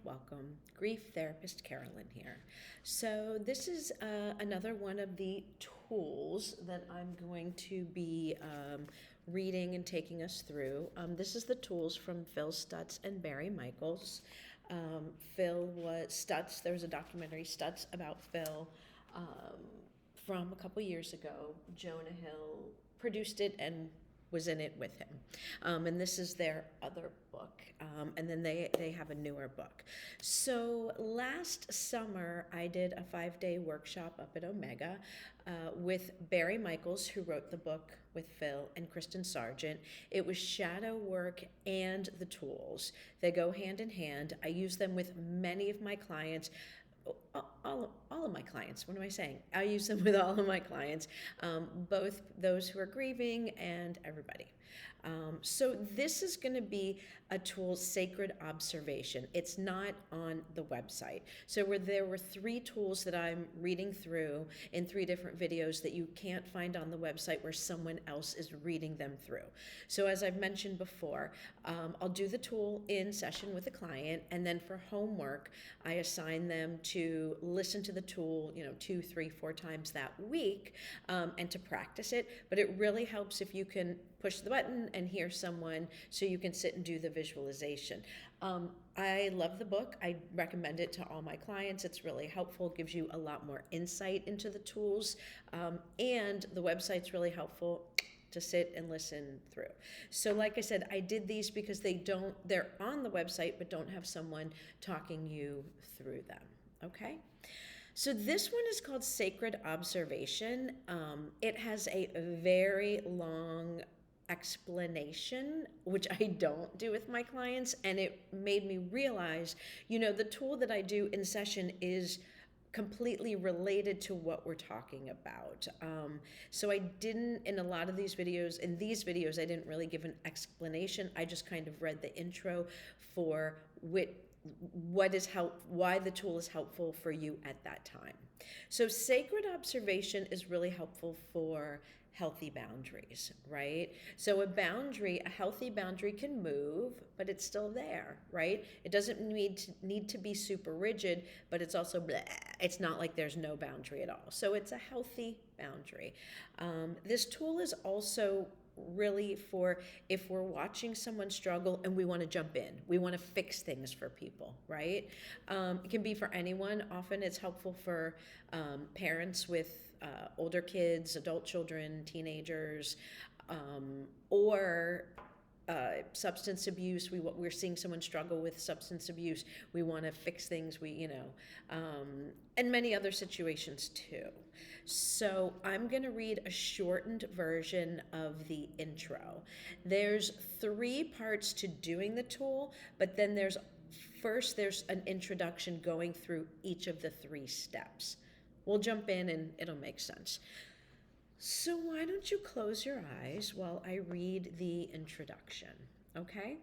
welcome. Grief therapist Carolyn here. So this is another one of the tools that I'm going to be reading and taking us through. This is the tools from Phil Stutz and Barry Michels. Phil was Stutz. There was a documentary, Stutz, about Phil from a couple years ago. Jonah Hill produced it and was in it with him. And this is their other book. And then they have a newer book. So last summer, I did a 5-day workshop up at Omega with Barry Michels, who wrote the book with Phil, and Kristen Sargent. It was shadow work and the tools. They go hand in hand. I use them with many of my clients. All of my clients. What am I saying? I use them with all of my clients, both those who are grieving and everybody. So this is going to be a tool, Sacred Observation. It's not on the website. So there were 3 tools that I'm reading through in 3 different videos that you can't find on the website where someone else is reading them through. So as I've mentioned before, I'll do the tool in session with a client, and then for homework, I assign them to listen to the tool, 2, 3, 4 times that week, and to practice it. But it really helps if you can push the button and hear someone so you can sit and do the visualization. I love the book. I recommend it to all my clients. It's really helpful, gives you a lot more insight into the tools, and the website's really helpful to sit and listen through. So like I said, I did these because they're on the website but don't have someone talking you through them, okay? So this one is called Sacred Observation. It has a very long explanation, which I don't do with my clients, and it made me realize, the tool that I do in session is completely related to what we're talking about. So I didn't, in a lot of these videos, I didn't really give an explanation. I just kind of read the intro for why the tool is helpful for you at that time. So Sacred Observation is really helpful for healthy boundaries, right? So a healthy boundary can move, but it's still there, right? It doesn't need to be super rigid, but it's also it's not like there's no boundary at all. So it's a healthy boundary. This tool is also really for if we're watching someone struggle and we want to jump in, we want to fix things for people, right? It can be for anyone. Often it's helpful for parents with older kids, adult children, teenagers, or substance abuse. We're seeing someone struggle with substance abuse. We want to fix things. And many other situations too. So I'm going to read a shortened version of the intro. There's 3 parts to doing the tool, but then there's an introduction going through each of the 3 steps. We'll jump in and it'll make sense. So why don't you close your eyes while I read the introduction, okay?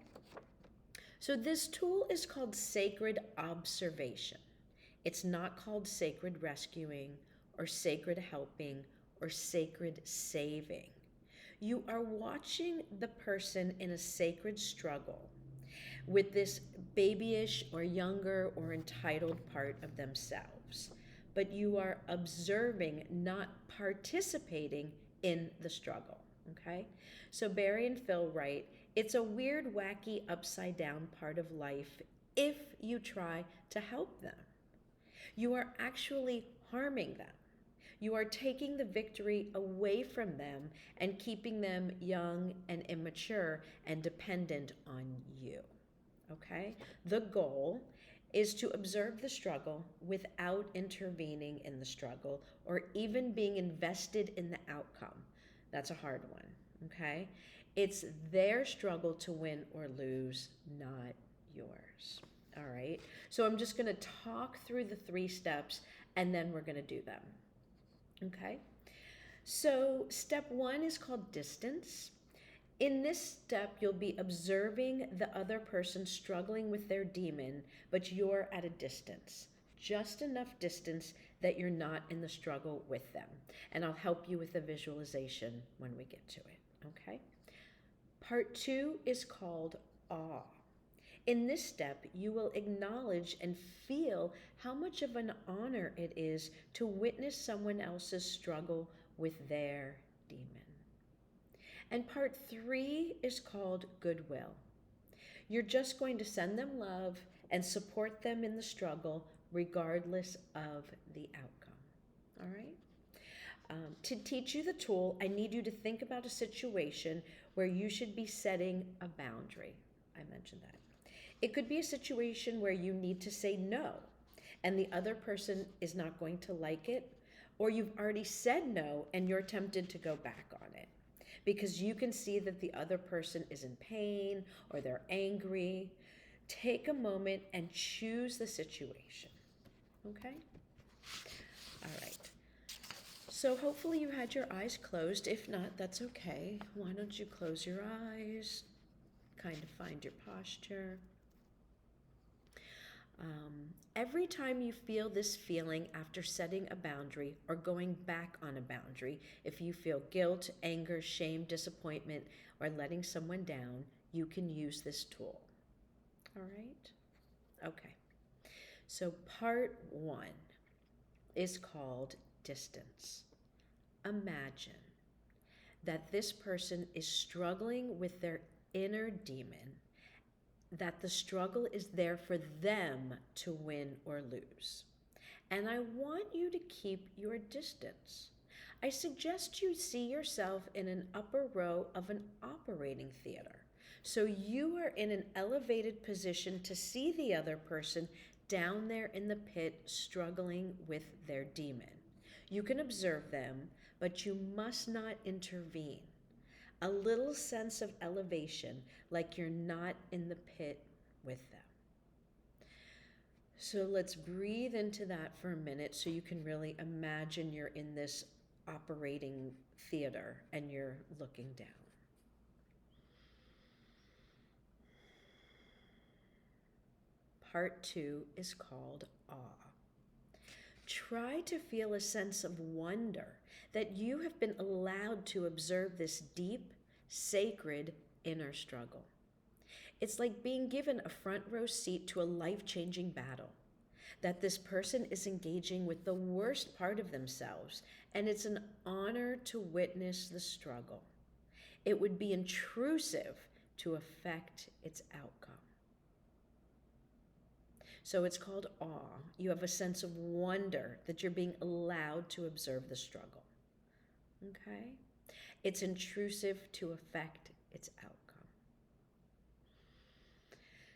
So this tool is called Sacred Observation. It's not called Sacred Rescuing or Sacred Helping or Sacred Saving. You are watching the person in a sacred struggle with this babyish or younger or entitled part of themselves. But you are observing, not participating in the struggle, okay? So Barry and Phil write, it's a weird, wacky, upside down part of life if you try to help them. You are actually harming them. You are taking the victory away from them and keeping them young and immature and dependent on you, okay? The goal is to observe the struggle without intervening in the struggle or even being invested in the outcome. That's a hard one, okay? It's their struggle to win or lose, not yours, all right? So I'm just gonna talk through the 3 steps and then we're gonna do them, okay? So step 1 is called distance. In this step, you'll be observing the other person struggling with their demon, but you're at a distance, just enough distance that you're not in the struggle with them. And I'll help you with the visualization when we get to it, okay? Part 2 is called awe. In this step, you will acknowledge and feel how much of an honor it is to witness someone else's struggle with their demon. And part 3 is called goodwill. You're just going to send them love and support them in the struggle regardless of the outcome. All right? To teach you the tool, I need you to think about a situation where you should be setting a boundary. I mentioned that. It could be a situation where you need to say no, and the other person is not going to like it, or you've already said no and you're tempted to go back on it because you can see that the other person is in pain or they're angry. Take a moment and choose the situation. Okay? All right. So hopefully you had your eyes closed. If not, that's okay. Why don't you close your eyes, kind of find your posture. Every time you feel this feeling after setting a boundary or going back on a boundary, if you feel guilt, anger, shame, disappointment, or letting someone down, you can use this tool. All right? Okay. So part 1 is called distance. Imagine that this person is struggling with their inner demon, that the struggle is there for them to win or lose. And I want you to keep your distance. I suggest you see yourself in an upper row of an operating theater. So you are in an elevated position to see the other person down there in the pit struggling with their demon. You can observe them, but you must not intervene. A little sense of elevation, like you're not in the pit with them. So let's breathe into that for a minute so you can really imagine you're in this operating theater and you're looking down. Part 2 is called awe. Try to feel a sense of wonder that you have been allowed to observe this deep, sacred inner struggle. It's like being given a front row seat to a life-changing battle, that this person is engaging with the worst part of themselves, and it's an honor to witness the struggle. It would be intrusive to affect its outcome. So it's called awe. You have a sense of wonder that you're being allowed to observe the struggle. Okay? It's intrusive to affect its outcome.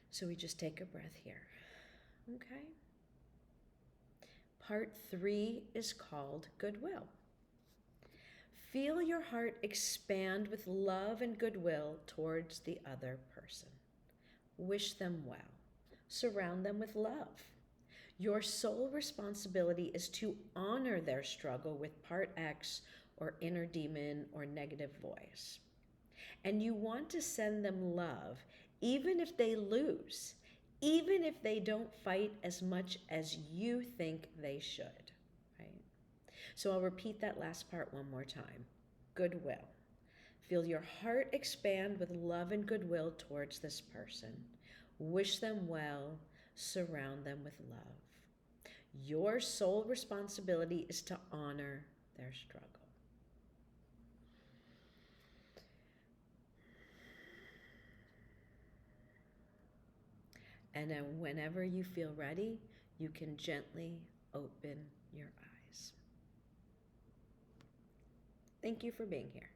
So we just take a breath here. Okay? Part 3 is called goodwill. Feel your heart expand with love and goodwill towards the other person. Wish them well. Surround them with love. Your sole responsibility is to honor their struggle with part X or inner demon or negative voice. And you want to send them love, even if they lose, even if they don't fight as much as you think they should, right? So I'll repeat that last part one more time. Goodwill. Feel your heart expand with love and goodwill towards this person. Wish them well, surround them with love. Your sole responsibility is to honor their struggle. And then whenever you feel ready, you can gently open your eyes. Thank you for being here.